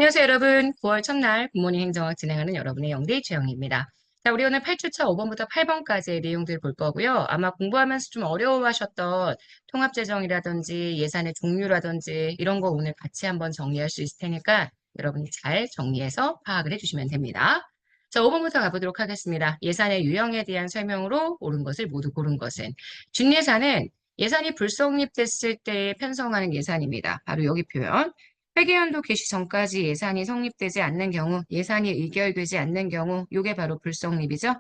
안녕하세요, 여러분. 9월 첫날 굿모닝 행정학 진행하는 여러분의 영디 최영입니다. 자, 우리 오늘 8주차 5번부터 8번까지의 내용들 볼 거고요. 아마 공부하면서 좀 어려워하셨던 통합재정이라든지 예산의 종류라든지 이런 거 오늘 같이 한번 정리할 수 있을 테니까 여러분이 잘 정리해서 파악을 해주시면 됩니다. 자, 5번부터 가보도록 하겠습니다. 예산의 유형에 대한 설명으로 옳은 것을 모두 고른 것은 준예산은 예산이 불성립됐을 때 편성하는 예산입니다. 바로 여기 표현. 회계연도 개시 전까지 예산이 성립되지 않는 경우, 예산이 의결되지 않는 경우, 이게 바로 불성립이죠.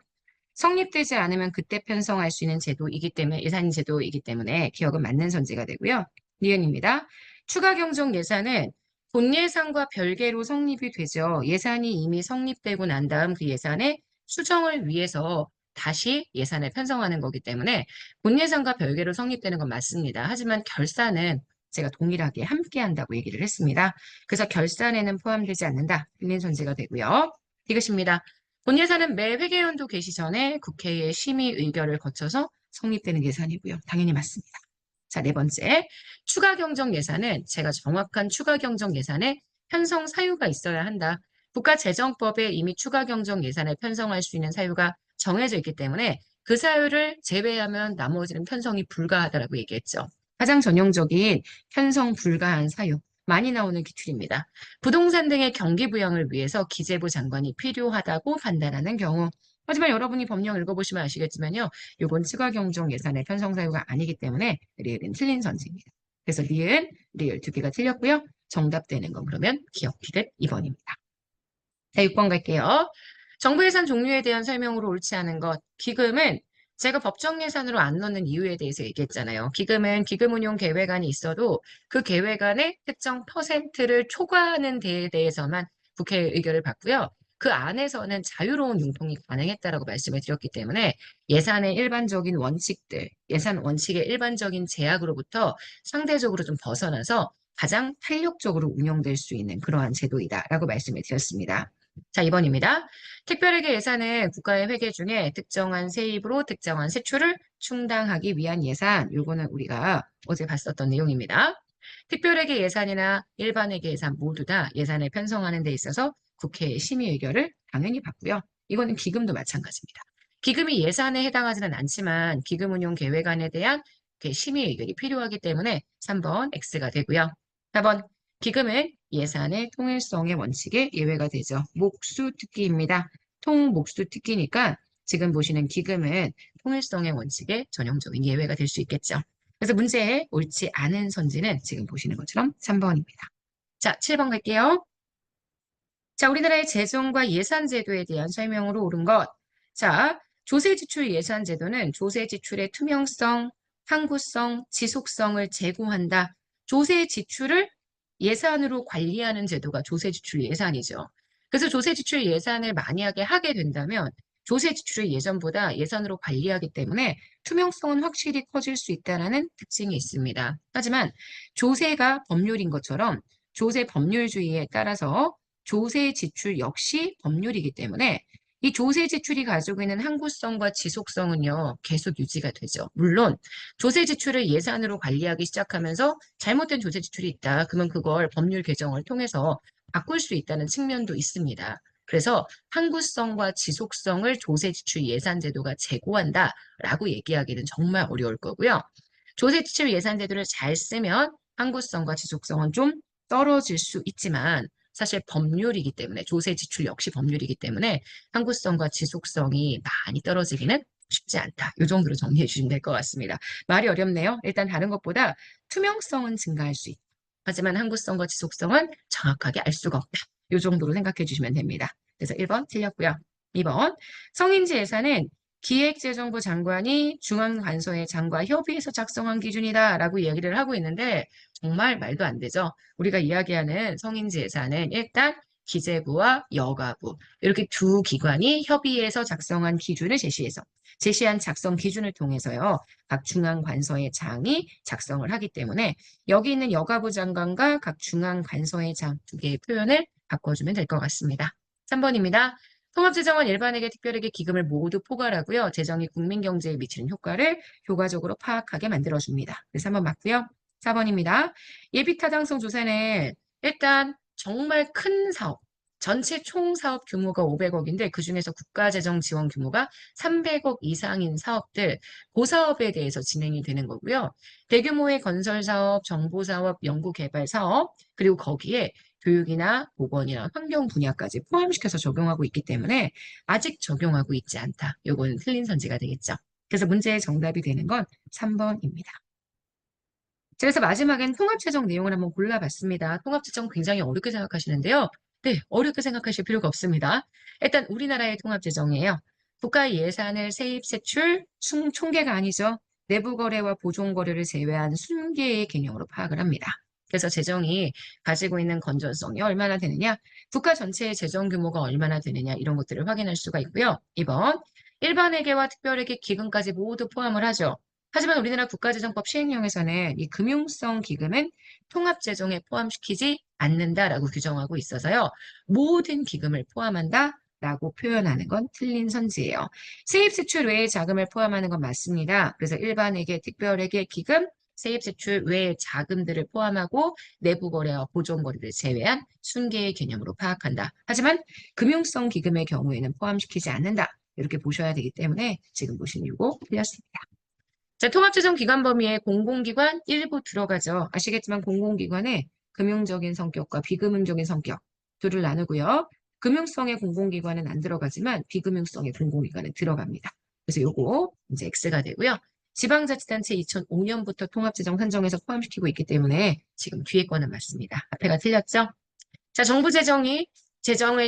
성립되지 않으면 그때 편성할 수 있는 제도이기 때문에, 예산 제도이기 때문에 기억은 맞는 선지가 되고요. 니은입니다. 추가 경정 예산은 본 예산과 별개로 성립이 되죠. 예산이 이미 성립되고 난 다음 그 예산의 수정을 위해서 다시 예산을 편성하는 거기 때문에 본 예산과 별개로 성립되는 건 맞습니다. 하지만 결산은 제가 동일하게 함께 한다고 얘기를 했습니다. 그래서 결산에는 포함되지 않는다. 틀린 선지가 되고요. 이것입니다. 본 예산은 매 회계연도 개시 전에 국회의 심의 의결을 거쳐서 성립되는 예산이고요. 당연히 맞습니다. 자, 네 번째. 추가 경정 예산은 제가 정확한 추가 경정 예산에 편성 사유가 있어야 한다. 국가재정법에 이미 추가 경정 예산을 편성할 수 있는 사유가 정해져 있기 때문에 그 사유를 제외하면 나머지는 편성이 불가하다라고 얘기했죠. 가장 전형적인 편성 불가한 사유, 많이 나오는 기출입니다. 부동산 등의 경기 부양을 위해서 기재부 장관이 필요하다고 판단하는 경우. 하지만 여러분이 법령 읽어보시면 아시겠지만요. 이건 추가 경정 예산의 편성 사유가 아니기 때문에 리을은 틀린 선지입니다. 그래서 니은, 리을 두 개가 틀렸고요. 정답 되는 건 그러면 기억 피귿 2번입니다. 자, 6번 갈게요. 정부 예산 종류에 대한 설명으로 옳지 않은 것. 기금은 제가 법정 예산으로 안 넣는 이유에 대해서 얘기했잖아요. 기금은 기금 운용 계획안이 있어도 그 계획안의 특정 퍼센트를 초과하는 데에 대해서만 국회 의결을 받고요. 그 안에서는 자유로운 융통이 가능했다라고 말씀을 드렸기 때문에 예산의 일반적인 원칙들, 예산 원칙의 일반적인 제약으로부터 상대적으로 좀 벗어나서 가장 탄력적으로 운영될 수 있는 그러한 제도이다라고 말씀을 드렸습니다. 자, 2번입니다. 특별회계 예산은 국가의 회계 중에 특정한 세입으로 특정한 세출을 충당하기 위한 예산. 요거는 우리가 어제 봤었던 내용입니다. 특별회계 예산이나 일반회계 예산 모두 다 예산을 편성하는 데 있어서 국회의 심의 의결을 당연히 받고요. 이거는 기금도 마찬가지입니다. 기금이 예산에 해당하지는 않지만 기금 운용 계획안에 대한 심의 의결이 필요하기 때문에 3번 X가 되고요. 4번 기금은 예산의 통일성의 원칙에 예외가 되죠. 목수특기입니다. 통목수특기니까 지금 보시는 기금은 통일성의 원칙에 전형적인 예외가 될 수 있겠죠. 그래서 문제에 옳지 않은 선지는 지금 보시는 것처럼 3번입니다. 자, 7번 갈게요. 자, 우리나라의 재정과 예산제도에 대한 설명으로 옳은 것. 자, 조세지출 예산제도는 조세지출의 투명성, 항구성, 지속성을 제고한다. 조세지출을 예산으로 관리하는 제도가 조세지출 예산이죠. 그래서 조세지출 예산을 만약에 하게 된다면 조세지출을 예전보다 예산으로 관리하기 때문에 투명성은 확실히 커질 수 있다는 특징이 있습니다. 하지만 조세가 법률인 것처럼 조세 법률주의에 따라서 조세 지출 역시 법률이기 때문에 이 조세 지출이 가지고 있는 항구성과 지속성은요, 계속 유지가 되죠. 물론 조세 지출을 예산으로 관리하기 시작하면서 잘못된 조세 지출이 있다. 그러면 그걸 법률 개정을 통해서 바꿀 수 있다는 측면도 있습니다. 그래서 항구성과 지속성을 조세 지출 예산 제도가 제고한다라고 얘기하기는 정말 어려울 거고요. 조세 지출 예산 제도를 잘 쓰면 항구성과 지속성은 좀 떨어질 수 있지만 사실 법률이기 때문에 조세 지출 역시 법률이기 때문에 항구성과 지속성이 많이 떨어지기는 쉽지 않다. 이 정도로 정리해 주시면 될 것 같습니다. 말이 어렵네요. 일단 다른 것보다 투명성은 증가할 수 있다. 하지만 항구성과 지속성은 정확하게 알 수가 없다. 이 정도로 생각해 주시면 됩니다. 그래서 1번 틀렸고요. 2번 성인지 예산은 기획재정부 장관이 중앙관서의 장과 협의해서 작성한 기준이다라고 얘기를 하고 있는데 정말 말도 안 되죠. 우리가 이야기하는 성인지 예산은 일단 기재부와 여가부 이렇게 두 기관이 협의해서 작성한 기준을 제시한 작성 기준을 통해서요. 각 중앙관서의 장이 작성을 하기 때문에 여기 있는 여가부 장관과 각 중앙관서의 장 두 개의 표현을 바꿔주면 될 것 같습니다. 3번입니다. 통합재정은 일반에게 특별에게 기금을 모두 포괄하고요. 재정이 국민경제에 미치는 효과를 효과적으로 파악하게 만들어줍니다. 그래서 3번 맞고요. 4번입니다. 예비타당성 조사는 일단 정말 큰 사업, 전체 총 사업 규모가 500억인데 그중에서 국가재정 지원 규모가 300억 이상인 사업들, 그 사업에 대해서 진행이 되는 거고요. 대규모의 건설 사업, 정보 사업, 연구 개발 사업, 그리고 거기에 교육이나 보건이나 환경 분야까지 포함시켜서 적용하고 있기 때문에 아직 적용하고 있지 않다. 요거는 틀린 선지가 되겠죠. 그래서 문제의 정답이 되는 건 3번입니다. 그래서 마지막엔 통합재정 내용을 한번 골라봤습니다. 통합재정 굉장히 어렵게 생각하시는데요. 네, 어렵게 생각하실 필요가 없습니다. 일단 우리나라의 통합재정이에요. 국가 예산을 세입, 세출, 총계가 아니죠. 내부 거래와 보존 거래를 제외한 순계의 개념으로 파악을 합니다. 그래서 재정이 가지고 있는 건전성이 얼마나 되느냐, 국가 전체의 재정 규모가 얼마나 되느냐 이런 것들을 확인할 수가 있고요. 2번, 일반회계와 특별회계 기금까지 모두 포함을 하죠. 하지만 우리나라 국가재정법 시행령에서는 이 금융성 기금은 통합재정에 포함시키지 않는다라고 규정하고 있어서요. 모든 기금을 포함한다라고 표현하는 건 틀린 선지예요. 세입세출 외의 자금을 포함하는 건 맞습니다. 그래서 일반회계, 특별회계, 기금, 세입세출 외의 자금들을 포함하고 내부 거래와 보존 거래를 제외한 순계의 개념으로 파악한다. 하지만 금융성 기금의 경우에는 포함시키지 않는다. 이렇게 보셔야 되기 때문에 지금 보신 이거 틀렸습니다. 자, 통합재정 기관 범위에 공공기관 일부 들어가죠. 아시겠지만 공공기관에 금융적인 성격과 비금융적인 성격 둘을 나누고요. 금융성의 공공기관은 안 들어가지만 비금융성의 공공기관은 들어갑니다. 그래서 요거 이제 X가 되고요. 지방자치단체 2005년부터 통합재정 산정에서 포함시키고 있기 때문에 지금 뒤에 거는 맞습니다. 앞에가 틀렸죠? 자, 정부 재정의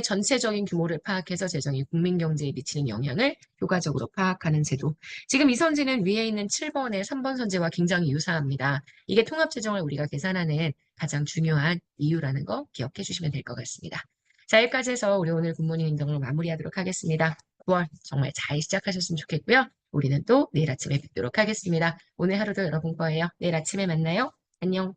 전체적인 규모를 파악해서 재정이 국민 경제에 미치는 영향을 효과적으로 파악하는 제도. 지금 이 선지는 위에 있는 7번의 3번 선지와 굉장히 유사합니다. 이게 통합재정을 우리가 계산하는 가장 중요한 이유라는 거 기억해 주시면 될 것 같습니다. 자, 여기까지 해서 우리 오늘 굿모닝 행동을 마무리하도록 하겠습니다. 9월 정말 잘 시작하셨으면 좋겠고요. 우리는 또 내일 아침에 뵙도록 하겠습니다. 오늘 하루도 여러분 거예요. 내일 아침에 만나요. 안녕.